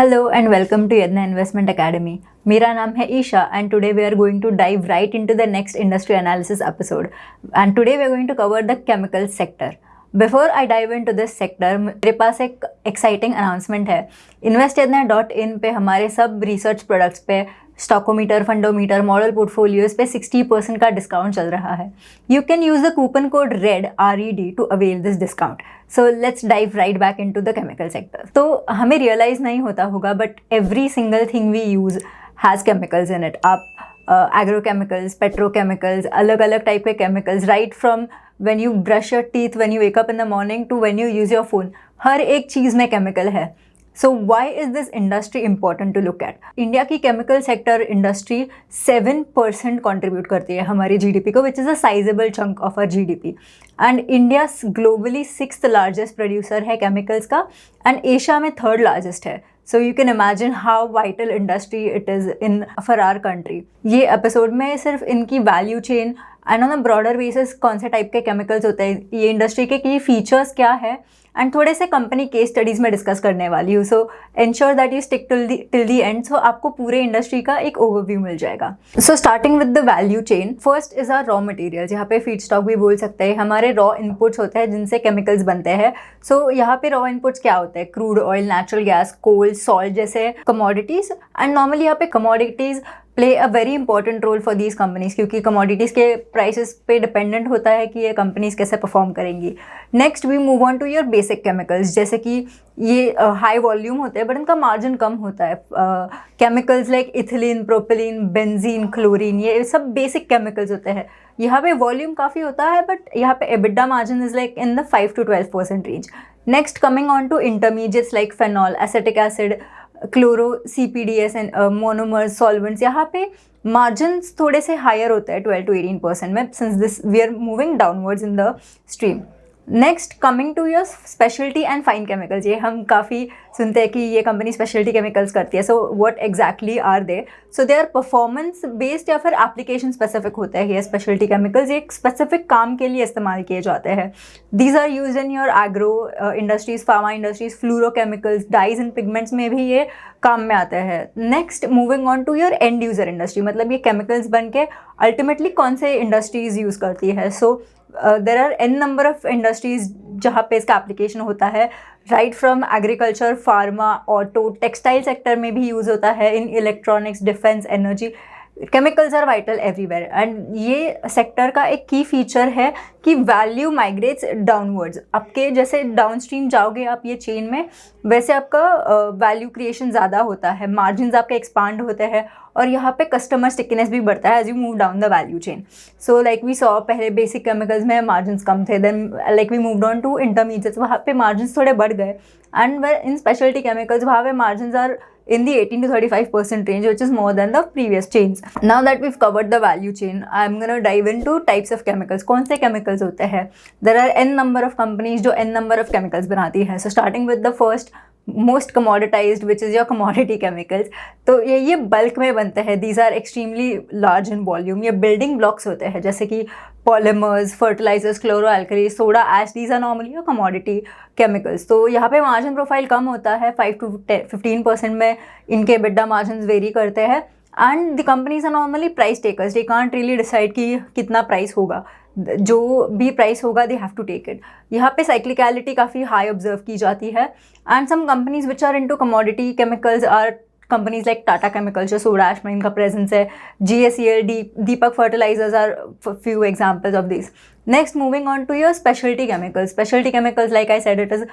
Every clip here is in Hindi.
Hello and welcome to Yadnya investment academy. मेरा नाम है Isha and today we are going to dive right into the next industry analysis episode and today we are going to cover the chemical sector. Before I dive into this sector, मेरे पास एक एक्साइटिंग अनाउंसमेंट है। इन्वेस्टयदना.in पे हमारे सब रिसर्च प्रोडक्ट्स पे स्टॉकोमीटर, फंडोमीटर, मॉडल पोर्टफोलियोज पे 60% का डिस्काउंट चल रहा है। You can use the coupon code RED to avail this discount. So let's dive right back into the chemical sector. तो हमें रियलाइज नहीं होता होगा but every single thing we use has chemicals in it. आप एग्रोकेमिकल्स, पेट्रोकेमिकल्स, अलग अलग टाइप के chemicals, right from when you brush your teeth, when you wake up in the morning to when you use your phone, हर एक चीज़ में केमिकल है। So why is this industry important to look at? India की केमिकल सेक्टर इंडस्ट्री 7% कंट्रीब्यूट करती है हमारी GDP को, which is a sizeable chunk of our GDP। And India globally 6th largest producer है केमिकल्स का एंड एशिया में 3rd लार्जेस्ट है। So you can imagine how vital industry it is in for our country. ये एपिसोड में सिर्फ इनकी value chain and on a broader basis कौन से टाइप के केमिकल्स होते हैं, ये इंडस्ट्री के की फीचर्स क्या है एंड थोड़े से कंपनी केस स्टडीज़ में डिस्कस करने वाली हूँ। So ensure that you stick till the end, so आपको पूरे इंडस्ट्री का एक ओवरव्यू मिल जाएगा। So starting with the value chain, first is our raw materials, यहाँ पे फीड स्टॉक भी बोल सकते हैं। हमारे रॉ इनपुट्स होते हैं जिनसे केमिकल्स बनते हैं। सो यहाँ पे रॉ इनपुट्स क्या होते हैं? Crude oil, natural gas, coal, salt जैसे कमोडिटीज़। एंड नॉर्मली यहाँ पे commodities play a very important role for these companies, क्योंकि कमोडिटीज़ के प्राइसेस पे डिपेंडेंट होता है कि ये कंपनीज कैसे परफॉर्म करेंगी। Next we move on to your basic chemicals, जैसे कि ये हाई वॉल्यूम होते हैं बट इनका मार्जिन कम होता है। Chemicals like ethylene, propylene, benzene, chlorine, ये सब बेसिक केमिकल्स होते हैं। यहाँ पे वॉल्यूम काफ़ी होता है बट यहाँ पे EBITDA margin is like in the 5 to 12% range. Next coming on to intermediates like phenol, acetic acid, chloro, CPDS and monomers, solvents, यहाँ पे मार्जिन्स थोड़े से हायर होते हैं 12 to 18% में, since this we are moving downwards in the stream. Next coming to your speciality and fine chemicals, ये हम काफ़ी सुनते हैं कि ये कंपनी स्पेशलिटी केमिकल्स करती है। So what exactly are they? So they are performance based या फिर एप्लीकेशन स्पेसिफिक होते हैं ये स्पेशलिटी केमिकल्स। ये एक स्पेसिफिक काम के लिए इस्तेमाल किए जाते हैं। These are used in your agro industries, pharma industries, fluorochemicals, dyes and pigments में भी ये काम में आते हैं। Next moving on to your end user industry, मतलब ये केमिकल्स बन के अल्टीमेटली कौन से इंडस्ट्रीज यूज़ करती है। So there are n number of industries जहाँ पे इसका एप्लीकेशन होता है, right from agriculture, pharma, auto, textile sector में भी यूज़ होता है, in electronics, defence, energy. Chemicals are vital everywhere and ये सेक्टर का एक की फीचर है कि वैल्यू माइग्रेट्स डाउनवर्ड्स। आपके जैसे डाउन स्ट्रीम जाओगे आप ये चेन में, वैसे आपका वैल्यू क्रिएशन ज़्यादा होता है, मार्जिन्स आपके एक्सपांड होते हैं और यहाँ पे कस्टमर स्टिकीनेस भी बढ़ता है as you move down the value chain. So like we saw, पहले बेसिक केमिकल्स में मार्जिन्स कम थे, then like we moved on to intermediates, वहाँ पे मार्जिन्स थोड़े बढ़ गए। एंड इन स्पेशलिटी केमिकल्स वहाँ पे margins are in the 18 to 35% range, which is more than the previous chains. Now that we've covered the value chain, I'm going to dive into types of chemicals. कौन से chemicals होते हैं? There are n number of companies जो n number of chemicals बनाती है। So starting with the first most commoditised which is your commodity chemicals, तो ये बल्क में बनते हैं। These are extremely large in volume. ये बिल्डिंग ब्लॉक्स होते हैं जैसे कि polymers, fertilisers, chloro alkali, soda ash, these are normally your commodity chemicals. तो यहाँ पे मार्जिन प्रोफाइल कम होता है, 5 to 15% में इनके EBITDA मार्जिन वेरी करते हैं। And the companies are normally price takers, they can't really decide कि कितना प्राइस होगा, जो भी प्राइस होगा they have to take it. यहाँ पे साइक्लिकलिटी काफ़ी हाई ऑब्जर्व की जाती है। And some companies which are into commodity chemicals are companies like Tata chemicals, जो सोडा ऐश में इनका प्रेजेंस है, GACL, Deepak fertilizers are few examples of this. Next moving on to your speciality chemicals. Speciality chemicals like I said it is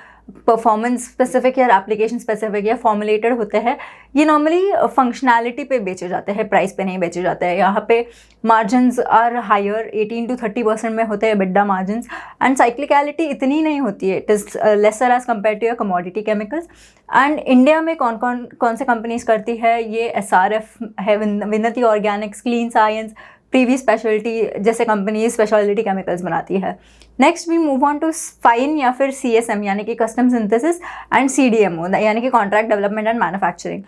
performance specific या एप्लीकेशन स्पेसिफिक या फॉर्मुलेटेड होते हैं। ये नॉर्मली फंक्शनैलिटी पे बेचे जाते हैं, प्राइस पे नहीं बेचे जाते हैं। यहाँ पे मार्जिन्स आर हायर, 18 to 30% में होते हैं EBITDA मार्जिन्स। एंड साइक्लिकलिटी इतनी नहीं होती है, it is lesser as compare to your commodity chemicals. And India में कौन से कंपनीज करती है ये? SRF है, Vinati organics, clean science, Privi speciality जैसे कंपनी स्पेशलिटी केमिकल्स बनाती है। Next we move on to fine या फिर CSM यानी कि कस्टम सिंथेसिस एंड CDMO यानी कि कॉन्ट्रैक्ट डेवलपमेंट एंड मैन्युफैक्चरिंग।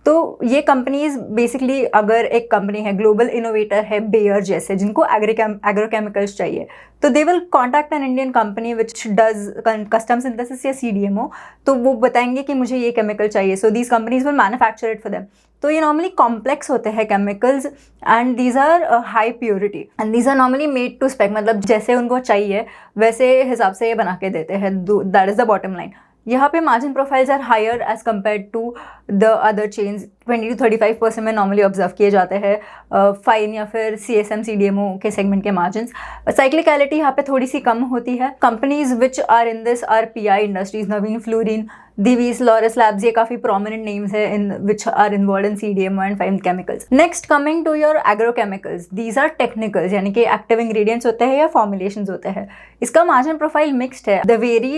तो ये कंपनीज बेसिकली, अगर एक कंपनी है, ग्लोबल इनोवेटर है बेयर जैसे, जिनको एग्रोकेमिकल्स चाहिए, तो they will contact an Indian company which does custom synthesis या CDMO, तो वो बताएंगे कि मुझे ये केमिकल चाहिए, so these companies will manufacture it for them. तो ये नॉर्मली कॉम्प्लेक्स होते हैं chemicals and these are high purity and these are normally made to spec, मतलब जैसे उनको चाहिए वैसे हिसाब से ये बना के देते हैं। That is the bottom line. यहाँ पे margin profiles are higher as compare to the other chains. 20 to 35% में नॉर्मली ऑब्जर्व किए जाते हैं फाइन या फिर CSM CDMO के सेगमेंट के मार्जिन्स। साइक्लिकलिटी यहाँ पे थोड़ी सी कम होती है। Companies which are in this are PI industries, Navin fluorine, Divi's, Laurus Labs, ये काफ़ी prominent names है in which are involved in CDMO and fine chemicals. Next coming to your agrochemicals, these are technicals, यानी कि active ingredients होते हैं या formulations होते हैं। इसका margin profile mixed है, they vary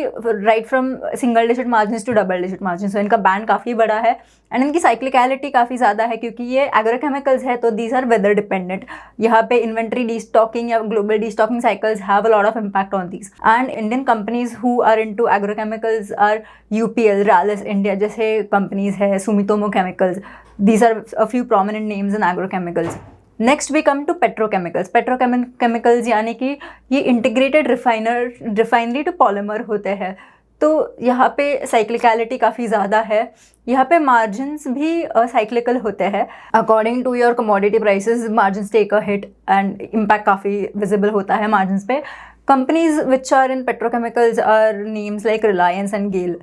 right from single digit margins to double digit margins, so इनका band काफ़ी बड़ा है एंड इनकी साइक्लिकलिटी काफ़ी ज़्यादा है क्योंकि ये एग्रोकेमिकल्स है, तो दीज आर वेदर डिपेंडेंट। यहाँ पे इन्वेंट्री डीस्टॉकिंग या global destocking cycles have a lot of impact on these and Indian companies who are into agrochemicals are UPL, Rallis India जैसे कंपनीज है, Sumitomo chemicals, these are a few prominent names in agrochemicals. Next we come to petrochemicals. Petrochemicals यानी कि ये इंटीग्रेटेड रिफाइनरी टू पॉलीमर होते हैं, तो यहाँ पे साइक्लिकलिटी काफ़ी ज़्यादा है। यहाँ पे मार्जिन्स भी साइक्लिकल होते हैं। According to your commodity prices margins take a hit and impact काफ़ी विजिबल होता है मार्जिन्स पे। Companies which are in petrochemicals are names like Reliance and GAIL,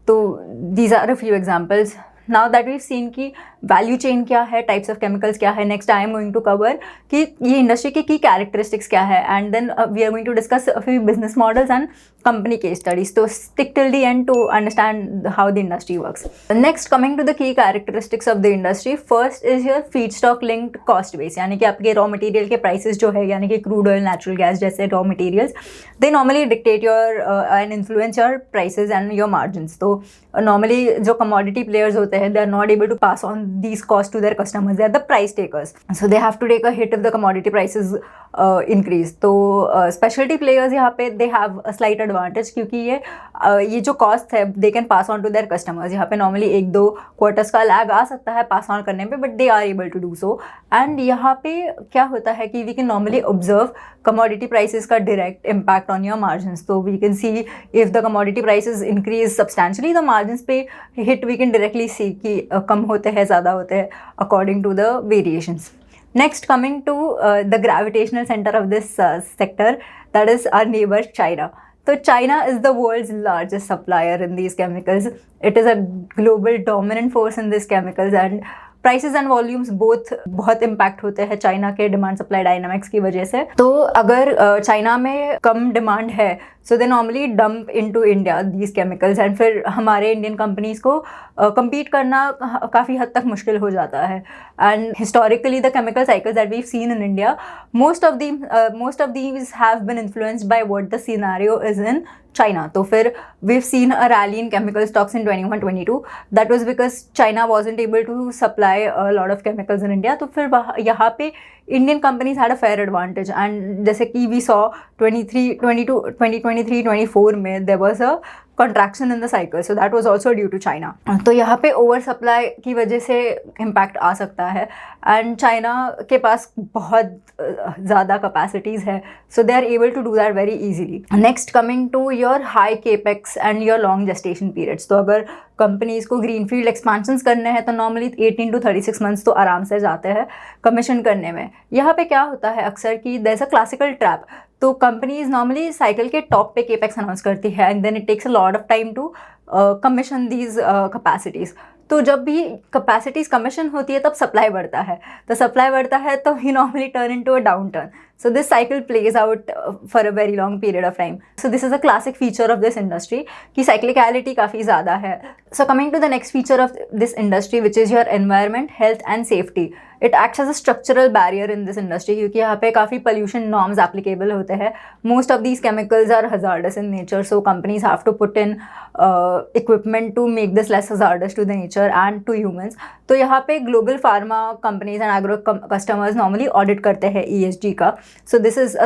तो these are a few examples. Now that we've seen की वैल्यू चेन क्या है, टाइप्स ऑफ केमिकल्स क्या है, next I am going to cover कि ये इंडस्ट्री की कैरेक्टरिस्टिक्स क्या है and then we are going to discuss a few business models and company case studies. So stick till the end to understand how the industry works. Next, coming to the key characteristics of the industry, first is your feedstock linked cost base, यानी कि आपके raw material के prices जो है, यानी कि crude oil, natural gas जैसे raw materials, they normally dictate your and influence your prices and your margins. तो normally जो commodity players होते हैं, they are not able to pass on these costs to their customers. They are the price takers, so they have to take a hit if the commodity prices increase. तो specialty players यहाँ पे they have a slight advantage क्योंकि ये जो कॉस्ट है they can pass on to their customers. यहाँ पे नॉर्मली 1-2 क्वार्टर्स का लैग आ सकता है पास ऑन करने पे, but they are able to do so. And यहाँ पे क्या होता है कि we can normally observe commodity prices का direct impact on your margins. तो we can see if the commodity prices increase substantially, the margins पे hit we can directly see कि कम होते हैं, ज़्यादा होते हैं according to the variations. Next, coming to the gravitational center of this sector, that is our neighbor China. So China is the world's largest supplier in these chemicals. It is a global dominant force in these chemicals and prices and volumes both बहुत इम्पैक्ट होते हैं चाइना के डिमांड सप्लाई डायनामिक्स की वजह से। तो अगर चाइना में कम डिमांड है, so they normally dump into India these chemicals and फिर हमारे इंडियन कंपनीज को compete करना काफ़ी हद तक मुश्किल हो जाता है। And historically the chemical cycles that we seen in India, most of these have been influenced by what the scenario is in China. तो फिर we've seen a rally in chemical stocks in 21-22. That was because China wasn't able to supply a lot of chemicals in India. तो फिर यहाँ पे Indian companies had a fair advantage. And जैसे कि we saw 2023-24 में there was a contraction in the cycle. So that was also due to China. तो यहाँ पे ओवर सप्लाई की वजह से इम्पैक्ट आ सकता है एंड चाइना के पास बहुत ज़्यादा कैपेसिटीज़ है, so they are able to do that very easily. Next, coming to your high capex and your long gestation periods. तो अगर कंपनीज को ग्रीनफील्ड एक्सपेंशंस करने हैं तो नॉर्मली 18 to 36 मंथ्स तो आराम से जाते हैं कमीशन करने में। यहाँ पे क्या होता है अक्सर कि there is a classical trap. तो कंपनीज नॉर्मली साइकिल के टॉप पे केपेक्स अनाउंस करती है and then it takes a lot of time to commission these capacities. तो जब भी कैपेसिटीज़ कमीशन होती है तब सप्लाई बढ़ता है, तो सप्लाई बढ़ता है तो ही normally turn into a downturn. So this cycle plays out for a very long period of time. So this is a classic feature of this industry कि cyclicality काफ़ी ज़्यादा है। So coming to the next feature of this industry, which is your environment, health and safety. It acts as a structural barrier in this industry क्योंकि यहाँ पे काफ़ी pollution norms applicable होते हैं। Most of these chemicals are hazardous in nature, so companies have to put in equipment to make this less hazardous to the nature and to humans. तो यहाँ पे global pharma companies and agro customers normally audit करते हैं ESG का। So this is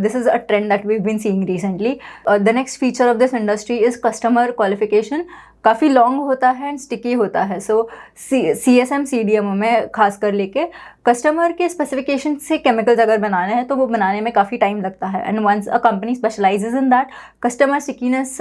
this is a trend that we've been seeing recently. The next feature of this industry is customer qualification. काफ़ी लॉन्ग होता है एंड स्टिकी होता है। सो CSM CDMO में खास कर लेके कस्टमर के स्पेसिफिकेशन से केमिकल्स अगर बनाने हैं तो वो बनाने में काफ़ी टाइम लगता है, and once a company specializes in that, customer stickiness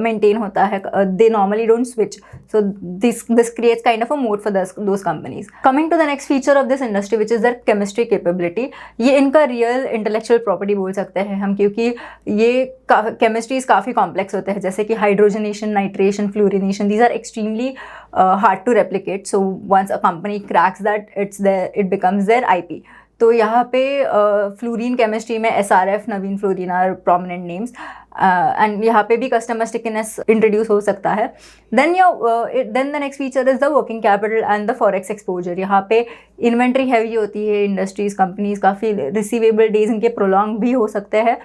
maintain होता है, they normally don't switch, so this creates kind of a moat for those companies. Coming to the next feature of this industry which is their chemistry capability. ये इनका रियल इंटेलेक्चुअल प्रॉपर्टी बोल सकते हैं हम, क्योंकि ये केमिस्ट्रीज काफ़ी कॉम्प्लेक्स होते हैं, जैसे कि hydrogenation, nitration, fluorination, these are extremely hard to replicate. So once a company cracks that, it becomes their IP। तो यहाँ पे फ्लोरीन केमिस्ट्री में SRF, Navin fluorine are prominent names, and यहाँ पे भी कस्टमर स्टिकीनेस इंट्रोड्यूस हो सकता है। Then the next feature is the working capital and the forex exposure. यहाँ पे इन्वेंट्री हैवी होती है इंडस्ट्रीज, कंपनीज, काफ़ी रिसीवेबल डेज इनके प्रोलॉन्ग भी हो सकते हैं।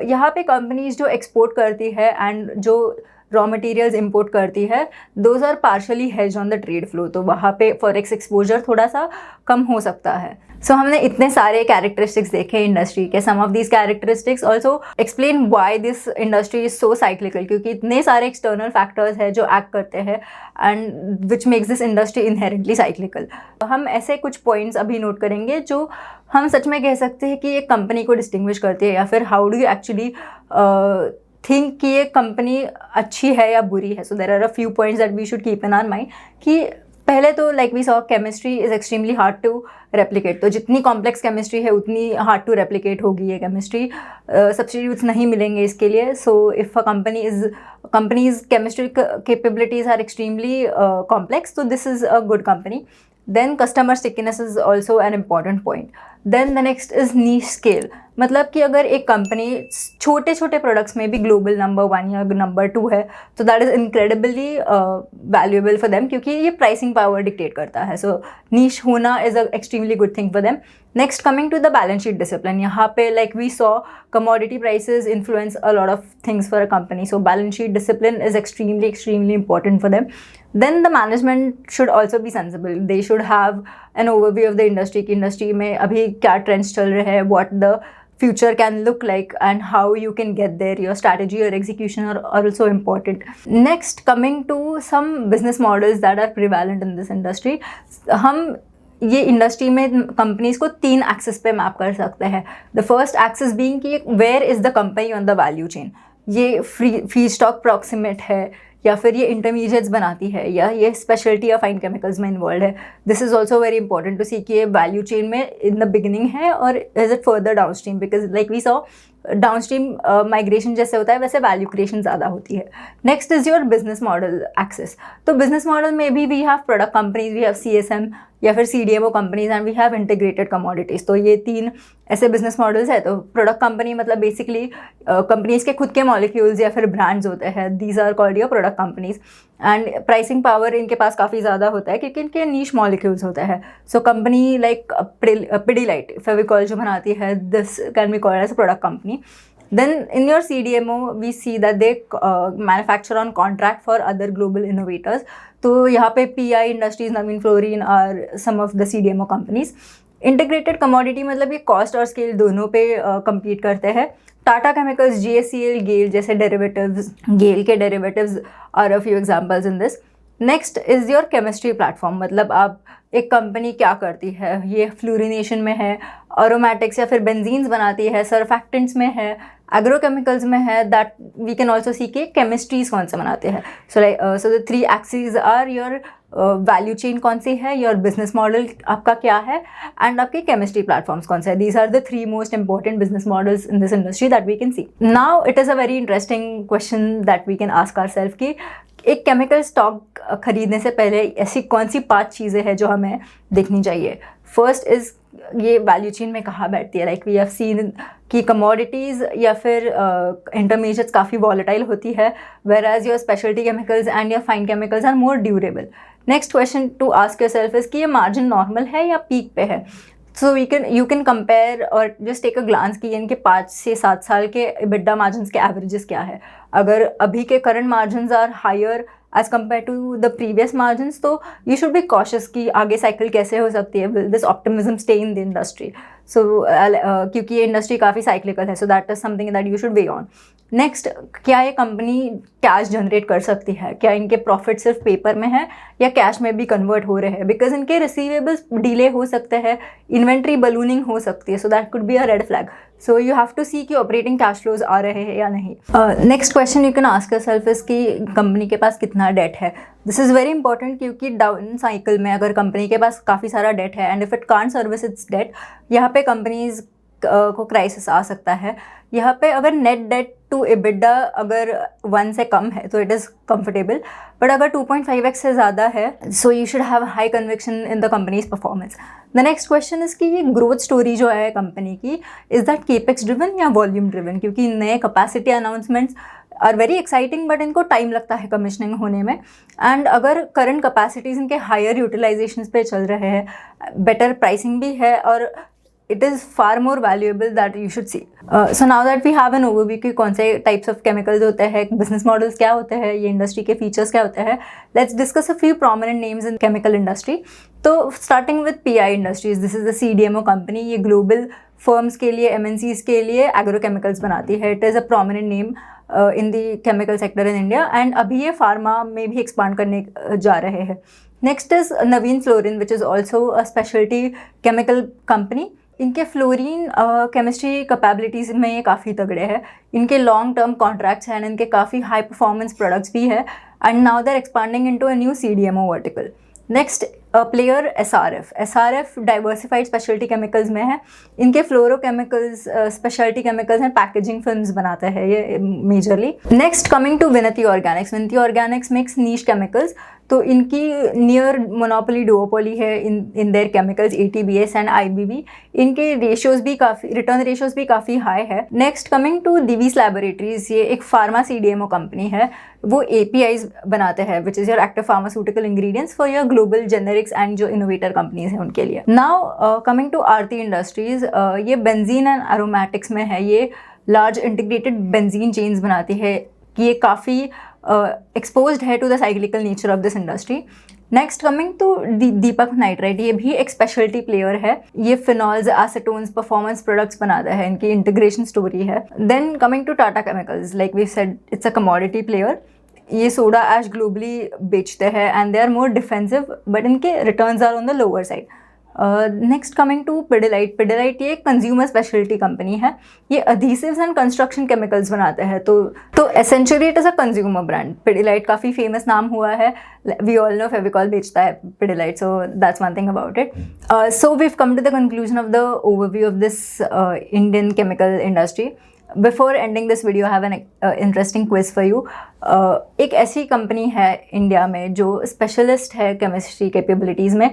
यहाँ पे कंपनीज जो एक्सपोर्ट करती है एंड जो रॉ मटेरियल्स इंपोर्ट करती है, those are partially hedge on the trade flow, तो वहाँ पे फॉरेक्स एक्सपोजर थोड़ा सा कम हो सकता है। सो हमने इतने सारे कैरेक्टरिस्टिक्स देखे इंडस्ट्री के। Some of these characteristics also explain why this industry is so cyclical, क्योंकि इतने सारे एक्सटर्नल फैक्टर्स हैं जो एक्ट करते हैं and which makes this industry inherently cyclical. हम ऐसे कुछ पॉइंट्स अभी नोट करेंगे जो हम सच में कह सकते हैं कि एक कंपनी को डिस्टिंग्विश करती है, या फिर how do you actually think कि ये कंपनी अच्छी है या बुरी है। So there are a few points that we should keep in our mind कि पहले तो like we saw chemistry is extremely hard to replicate, तो जितनी कॉम्प्लेक्स केमिस्ट्री है उतनी हार्ड टू रेप्लिकेट होगी ये केमिस्ट्री, सब्स्टिट्यूट्स नहीं मिलेंगे इसके लिए। So if a company's chemistry capabilities are extremely complex, तो this is a good company. Then customer stickiness is also an important point. Then the next is niche scale, मतलब कि अगर एक कंपनी छोटे छोटे प्रोडक्ट्स में भी ग्लोबल नंबर 1 या नंबर 2 है, तो that is incredibly valuable for them, क्योंकि ये प्राइसिंग पावर डिक्टेट करता है। सो नीश होना is a extremely good thing for them. Next, coming to the balance sheet discipline, यहाँ पे like we saw commodity prices influence a lot of things for a company, so balance sheet discipline is extremely important for them. Then the management should also be sensible. They should have an overview of the industry कि industry में अभी क्या trends चल रहे हैं, what the future can look like and how you can get there. Your strategy or execution are also important. Next, coming to some business models that are prevalent in this industry, हम ये इंडस्ट्री में कंपनीज को 3 एक्सेस पे मैप कर सकते हैं। द फर्स्ट एक्सेस बीइंग कि where is the company on the value chain, ये फीड स्टॉक प्रॉक्सिमेट है, या फिर ये इंटरमीडिएट्स बनाती है, या ये स्पेशलिटी या फाइन केमिकल्स में इन्वॉल्व है। This is also very important to see कि ये वैल्यू चेन में इन द बिगिनिंग है और is it further downstream, because like we saw downstream migration जैसे होता है वैसे वैल्यू क्रिएशन ज़्यादा होती है। Next is your business model axis. तो बिजनेस मॉडल में भी we have product companies, we have CSM या फिर CDMO companies, and we have integrated commodities. तो ये 3 ऐसे बिजनेस मॉडल्स है। तो प्रोडक्ट कंपनी मतलब बेसिकली कंपनीज के खुद के मॉलिक्यूल्स या फिर ब्रांड्स होते हैं, these are called your product companies, and pricing power इनके पास काफ़ी ज़्यादा होता है क्योंकि इनके नीश मॉलिक्यूल्स होते हैं। So company like Pidilite Fevicol जो बनाती है, this can be called as a product company. Then in your CDMO, we see that they manufacture on contract for other global innovators. तो यहाँ पे PI Industries, Naveen fluorine are some of the CDMO companies. Integrated commodity मतलब ये कॉस्ट और स्केल दोनों पे compete करते हैं. टाटा केमिकल्स, GACL, गेल जैसे डेरिवेटिव्स, गेल के derivatives are a few examples in this. Next is your chemistry platform, मतलब आप एक कंपनी क्या करती है, ये फ्लोरिनेशन में है, अरोमैटिक्स या फिर बेंजीन्स बनाती है, सरफैक्टेंट्स में है, एग्रोकेमिकल्स में है, that we can also see के केमिस्ट्रीज कौन से बनाते हैं. So the 3 axis are your value chain कौन सी है, योर बिजनेस मॉडल आपका क्या है, एंड आपके केमिस्ट्री प्लेटफॉर्म्स कौन से है. These are the 3 most important business models in this industry that we can see. Now it is a very interesting question that we can ask ourself कि एक केमिकल स्टॉक खरीदने से पहले ऐसी कौन सी 5 चीज़ें हैं जो हमें देखनी चाहिए. फर्स्ट इज़ ये वैल्यू चेन में कहाँ बैठती है. लाइक वी हैव सीन कि कमोडिटीज़ या फिर इंटरमीडिएट्स काफ़ी वॉलेटाइल होती है, where as your speciality chemicals and your fine chemicals are more durable. Next question to ask yourself is कि ये मार्जिन नॉर्मल है या पीक पे है. सो यू कैन कंपेयर और जस्ट टेक अ ग्लांस कि इनके 5 से 7 साल के EBITDA मार्जिन्स के एवरेजेस क्या है. अगर अभी के current margins are higher as compare to the previous margins, तो यू शुड बी कॉशियस कि आगे साइकिल कैसे हो सकती है. Will this optimism stay in the industry. So क्योंकि ये इंडस्ट्री काफ़ी साइक्लिकल है, so that is something that you should weigh on. Next, क्या ये कंपनी कैश जनरेट कर सकती है, क्या इनके प्रॉफिट सिर्फ पेपर में है या कैश में भी कन्वर्ट हो रहे हैं, बिकॉज इनके रिसीवेबल्स डिले हो सकते हैं, इन्वेंट्री बलूनिंग हो सकती है, so that could be a red flag. So you have to see कि ऑपरेटिंग कैश फ्लोज आ रहे हैं या नहीं. Next question you can ask yourself is कि कंपनी के पास कितना डेट है. दिस इज़ वेरी इंपॉर्टेंट क्योंकि डाउन साइकिल में अगर कंपनी के पास काफ़ी सारा डेट है and if it can't service its debt, यहाँ पे कंपनीज को क्राइसिस आ सकता है. यहाँ पे अगर नेट डेट टू एबिडा अगर 1 से कम है तो इट इज़ कंफर्टेबल, बट अगर 2.5x से ज़्यादा है so you should have high conviction in the company's performance. The next question is कि ये ग्रोथ स्टोरी जो है कंपनी की, इज़ दैट केपेक्स ड्रिवन या वॉल्यूम ड्रिवन, क्योंकि नए capacity announcements are very exciting but इनको टाइम लगता है कमिशनिंग होने में. एंड अगर करंट कैपेसिटीज़ इनके हायर यूटिलाइजेशन पे चल रहे हैं, बेटर प्राइसिंग भी है और it is far more valuable that you should see. So now that we have an overview कि कौन से types of chemicals होते हैं, business models क्या होते हैं, ये industry के features क्या होते हैं, let's discuss a few prominent names in chemical industry. तो starting with PI Industries, this is the CDMO company. ये global firms के लिए, MNCs के लिए agrochemicals बनाती है. It is a prominent name in the chemical sector in India and अभी ये pharma में भी expand करने जा रहे हैं. Next is Navin Fluorine, which is also a specialty chemical company. इनके फ्लोरीन केमिस्ट्री कैपेबिलिटीज़ में ये काफ़ी तगड़े हैं. इनके लॉन्ग टर्म कॉन्ट्रैक्ट्स हैं, इनके काफ़ी हाई परफॉर्मेंस प्रोडक्ट्स भी है and now they are expanding into a new CDMO vertical. Next player SRF diversified speciality chemicals में है. इनके fluorochemicals, speciality chemicals and packaging films बनाते हैं ये majorly. Next coming to Vinati Organics makes niche chemicals. तो इनकी नियर मोनोपोली डुओपोली है in their chemicals, ATBS and IBB. इनके रेशियोज भी काफ़ी, रिटर्न रेशियोज भी काफ़ी हाई है. Next coming to Divi's Laboratories, ये एक फार्मा CDMO कंपनी है. वो APIs बनाते हैं which is your active pharmaceutical ingredients for your global generics and जो इनोवेटर कंपनीज हैं उनके लिए. Now coming to Aarti Industries, ये बेंजीन एंड एरोमेटिक्स में है. ये लार्ज इंटीग्रेटेड बेंजीन चेन्स बनाती है. ये काफ़ी एक्सपोज्ड है to the cyclical nature of this industry. Next coming to Deepak Nitrite, ये भी एक स्पेशलिटी प्लेयर है. ये फिनॉल्स, एसीटोन्स, परफॉर्मेंस प्रोडक्ट्स बनाता है. इनकी इंटीग्रेशन स्टोरी है. Then coming to Tata chemicals, like we said it's a commodity player. ये सोडा ऐश ग्लोबली बेचते हैं and they are more defensive but इनके returns are on the lower side. Next coming to Pidilite ये कंज्यूमर स्पेशलिटी कंपनी है. ये अधीसिव्स एंड कंस्ट्रक्शन केमिकल्स बनाते हैं. तो essentially it is a consumer brand. Pidilite काफ़ी फेमस नाम हुआ है. वी ऑल नो फेविकॉल बेचता है Pidilite, so that's one thing about it. So we've come to the conclusion of the overview of this Indian chemical industry. Before ending this video have an interesting quiz for you. एक ऐसी कंपनी है इंडिया में जो स्पेशलिस्ट है केमिस्ट्री कैपेबिलिटीज़ में.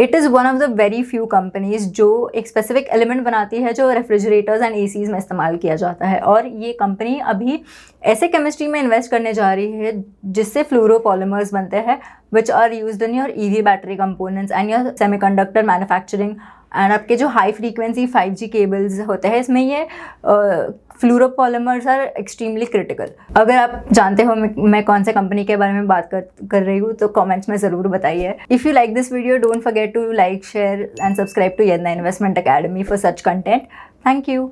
It is one of the very few companies जो एक स्पेसिफिक एलिमेंट बनाती है जो रेफ्रिजरेटर्स एंड ACs में इस्तेमाल किया जाता है. और ये कंपनी अभी ऐसे केमिस्ट्री में इन्वेस्ट करने जा रही है जिससे फ्लोरोपॉलीमर्स बनते हैं which are used in your EV battery components and your semiconductor manufacturing and आपके जो हाई फ्रीक्वेंसी 5G केबल्स होते हैं इसमें ये फ्लोरोपॉलीमर्स आर एक्सट्रीमली क्रिटिकल. अगर आप जानते हो मैं कौन से कंपनी के बारे में बात कर रही हूँ तो कमेंट्स में ज़रूर बताइए. If you like this video don't forget to like, share and subscribe to Yadnya investment academy for such content. Thank you.